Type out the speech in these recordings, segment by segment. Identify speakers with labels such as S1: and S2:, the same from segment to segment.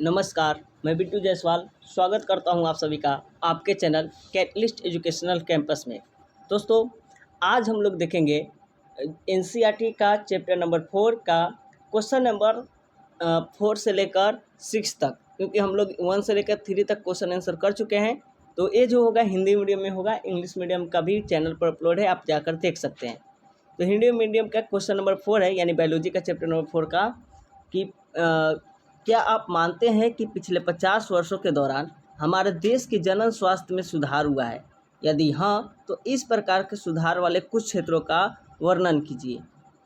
S1: नमस्कार, मैं बिट्टू जायसवाल स्वागत करता हूं आप सभी का आपके चैनल कैटलिस्ट एजुकेशनल कैंपस में। दोस्तों, आज हम लोग देखेंगे एनसीईआरटी का चैप्टर नंबर 4 का क्वेश्चन नंबर 4 से लेकर 6 तक, क्योंकि हम लोग 1 से लेकर 3 तक क्वेश्चन आंसर कर चुके हैं। तो ये जो होगा हिंदी मीडियम में होगा, इंग्लिश मीडियम का भी चैनल पर अपलोड है, आप जाकर देख सकते हैं। तो हिंदी मीडियम का क्वेश्चन नंबर 4 है, यानी बायोलॉजी का चैप्टर नंबर 4 का कि क्या आप मानते हैं कि पिछले 50 वर्षों के दौरान हमारे देश के जनन स्वास्थ्य में सुधार हुआ है? यदि हाँ, तो इस प्रकार के सुधार वाले कुछ क्षेत्रों का वर्णन कीजिए।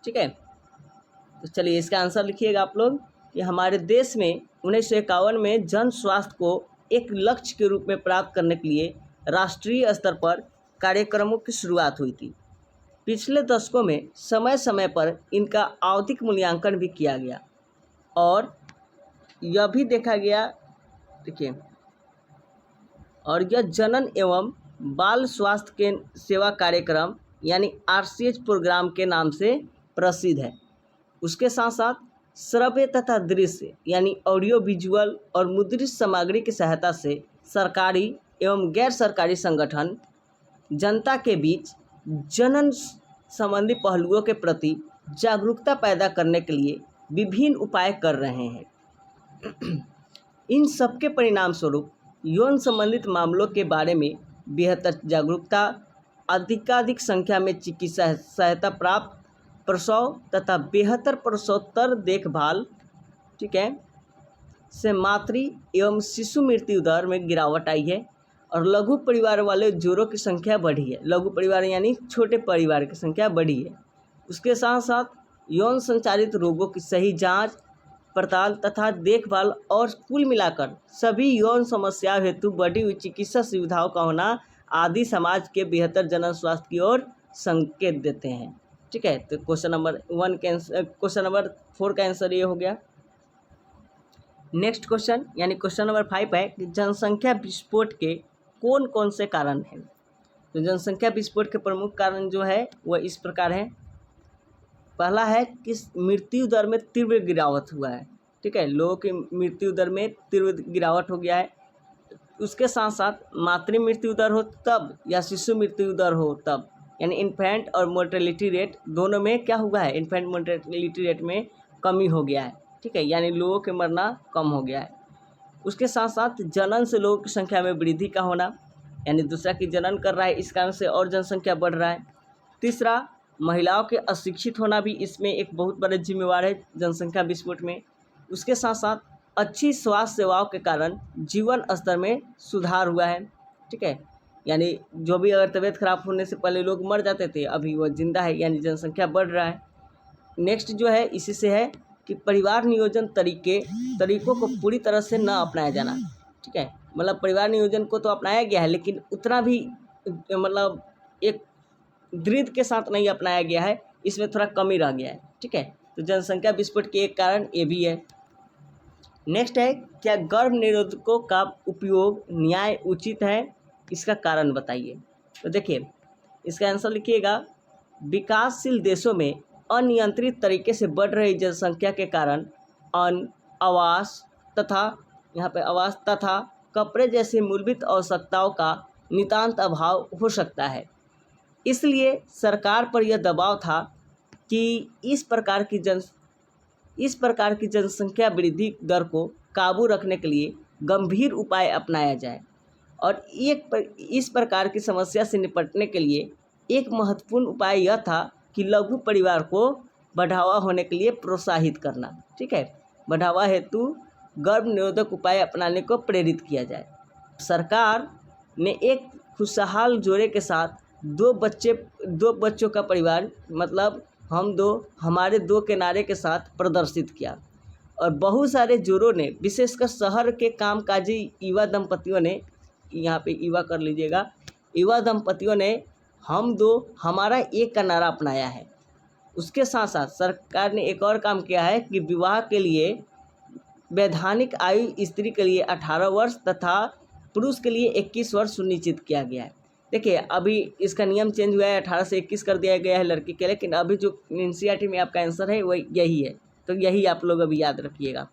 S1: ठीक है, तो चलिए इसका आंसर लिखिएगा आप लोग कि हमारे देश में 1951 में जन स्वास्थ्य को एक लक्ष्य के रूप में प्राप्त करने के लिए राष्ट्रीय स्तर पर कार्यक्रमों की शुरुआत हुई थी। पिछले दशकों में समय समय पर इनका आवधिक मूल्यांकन भी किया गया और यह भी देखा गया, देखिए, और यह जनन एवं बाल स्वास्थ्य के सेवा कार्यक्रम यानी आरसीएच प्रोग्राम के नाम से प्रसिद्ध है। उसके साथ साथ श्रव्य तथा दृश्य यानी ऑडियो विजुअल और मुद्रित सामग्री की सहायता से सरकारी एवं गैर सरकारी संगठन जनता के बीच जनन संबंधी पहलुओं के प्रति जागरूकता पैदा करने के लिए विभिन्न उपाय कर रहे हैं। इन सबके परिणाम स्वरूप यौन संबंधित मामलों के बारे में बेहतर जागरूकता, अधिकाधिक संख्या में चिकित्सा सहायता प्राप्त, प्रसव तथा बेहतर प्रसवोत्तर देखभाल, ठीक है, से मातृ एवं शिशु मृत्यु दर में गिरावट आई है और लघु परिवार वाले जोड़ों की संख्या बढ़ी है। लघु परिवार यानी छोटे परिवार की संख्या बढ़ी है। उसके साथ साथ यौन संचालित रोगों की सही जांच, पड़ताल तथा देखभाल और कुल मिलाकर सभी यौन समस्या हेतु बढ़ी हुई चिकित्सा सुविधाओं का होना आदि समाज के बेहतर जनन स्वास्थ्य की ओर संकेत देते हैं। ठीक है, तो क्वेश्चन नंबर 4 का आंसर ये हो गया। नेक्स्ट क्वेश्चन यानी क्वेश्चन नंबर 5 है कि जनसंख्या विस्फोट के कौन कौन से कारण हैं। तो जनसंख्या विस्फोट के प्रमुख कारण जो है वह इस प्रकार है। पहला है कि मृत्यु दर में तीव्र गिरावट हुआ है। ठीक है, लोगों की मृत्यु दर में तीव्र गिरावट हो गया है। उसके साथ साथ मातृ मृत्यु दर हो तब या शिशु मृत्यु दर हो तब, यानी इन्फेंट और मोर्टेलिटी रेट दोनों में क्या हुआ है, इन्फेंट मोर्टेलिटी रेट में कमी हो गया है। ठीक है, यानी लोगों के मरना कम हो गया है। उसके साथ साथ जनन से लोगों की संख्या में वृद्धि का होना, यानी दूसरा की जनन कर रहा है, इस कारण से और जनसंख्या बढ़ रहा है। तीसरा, महिलाओं के अशिक्षित होना भी इसमें एक बहुत बड़ा जिम्मेवार है जनसंख्या विस्फोट में। उसके साथ साथ अच्छी स्वास्थ्य सेवाओं के कारण जीवन स्तर में सुधार हुआ है। ठीक है, यानी जो भी अगर तबीयत खराब होने से पहले लोग मर जाते थे, अभी वह जिंदा है, यानी जनसंख्या बढ़ रहा है। नेक्स्ट जो है इसी से है कि परिवार नियोजन तरीकों को पूरी तरह से न अपनाया जाना। ठीक है, मतलब परिवार नियोजन को तो अपनाया गया है, लेकिन उतना भी मतलब एक दृढ़ के साथ नहीं अपनाया गया है, इसमें थोड़ा कमी रह गया है। ठीक है, तो जनसंख्या विस्फोट के एक कारण ये भी है। नेक्स्ट है, क्या गर्भ निरोधकों का उपयोग न्याय उचित है, इसका कारण बताइए। तो देखिए इसका आंसर लिखिएगा। विकासशील देशों में अनियंत्रित तरीके से बढ़ रही जनसंख्या के कारण अन्न, आवास तथा कपड़े जैसी मूलभूत आवश्यकताओं का नितांत अभाव हो सकता है। इसलिए सरकार पर यह दबाव था कि इस प्रकार की जनसंख्या वृद्धि दर को काबू रखने के लिए गंभीर उपाय अपनाया जाए और इस प्रकार की समस्या से निपटने के लिए एक महत्वपूर्ण उपाय यह था कि लघु परिवार को बढ़ावा होने के लिए प्रोत्साहित करना। ठीक है, बढ़ावा हेतु गर्भ निरोधक उपाय अपनाने को प्रेरित किया जाए। सरकार ने एक खुशहाल जोड़े के साथ दो बच्चों का परिवार, मतलब हमारे दो के नारे के साथ प्रदर्शित किया और बहुत सारे जोड़ों ने, विशेषकर शहर के कामकाजी युवा दंपतियों ने, यहाँ पे युवा कर लीजिएगा, युवा दंपतियों ने हम दो हमारा एक का नारा अपनाया है। उसके साथ साथ सरकार ने एक और काम किया है कि विवाह के लिए वैधानिक आयु स्त्री के लिए 18 वर्ष तथा पुरुष के लिए 21 वर्ष सुनिश्चित किया गया है। देखिए अभी इसका नियम चेंज हुआ है, 18 से 21 कर दिया गया है लड़की के लिए, लेकिन अभी जो एनसीईआरटी में आपका आंसर है वही यही है, तो यही आप लोग अभी याद रखिएगा।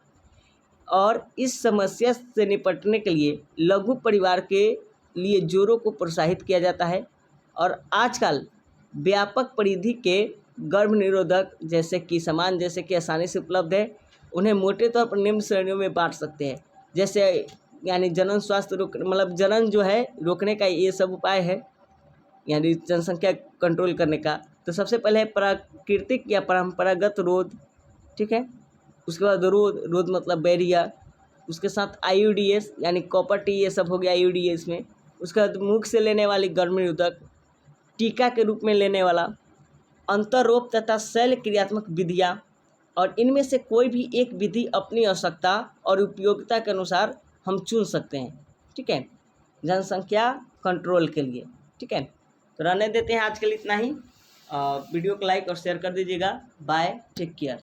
S1: और इस समस्या से निपटने के लिए लघु परिवार के लिए जोड़ों को प्रोत्साहित किया जाता है। और आजकल व्यापक परिधि के गर्भ निरोधक जैसे कि सामान जैसे कि आसानी से उपलब्ध है, उन्हें मोटे तौर पर निम्न श्रेणियों में बांट सकते हैं। जैसे यानी जनन स्वास्थ्य रोक मतलब जनन जो है रोकने का ये सब उपाय है, यानी जनसंख्या कंट्रोल करने का। तो सबसे पहले है प्राकृतिक या परंपरागत रोध, ठीक है। उसके बाद रोध मतलब बैरिया, उसके साथ आईयूडीएस यानी कॉपर टी, ये सब हो गया आईयूडीएस में। उसके बाद मुख से लेने वाली गर्भ निरोधक, टीका के रूप में लेने वाला, अंतरोप तथा शैल क्रियात्मक विधियाँ, और इनमें से कोई भी एक विधि अपनी आवश्यकता और उपयोगिता के अनुसार हम चुन सकते हैं, ठीक है, जनसंख्या कंट्रोल के लिए, ठीक है। तो रहने देते हैं आज के लिए इतना ही। वीडियो को लाइक और शेयर कर दीजिएगा। Bye, take care.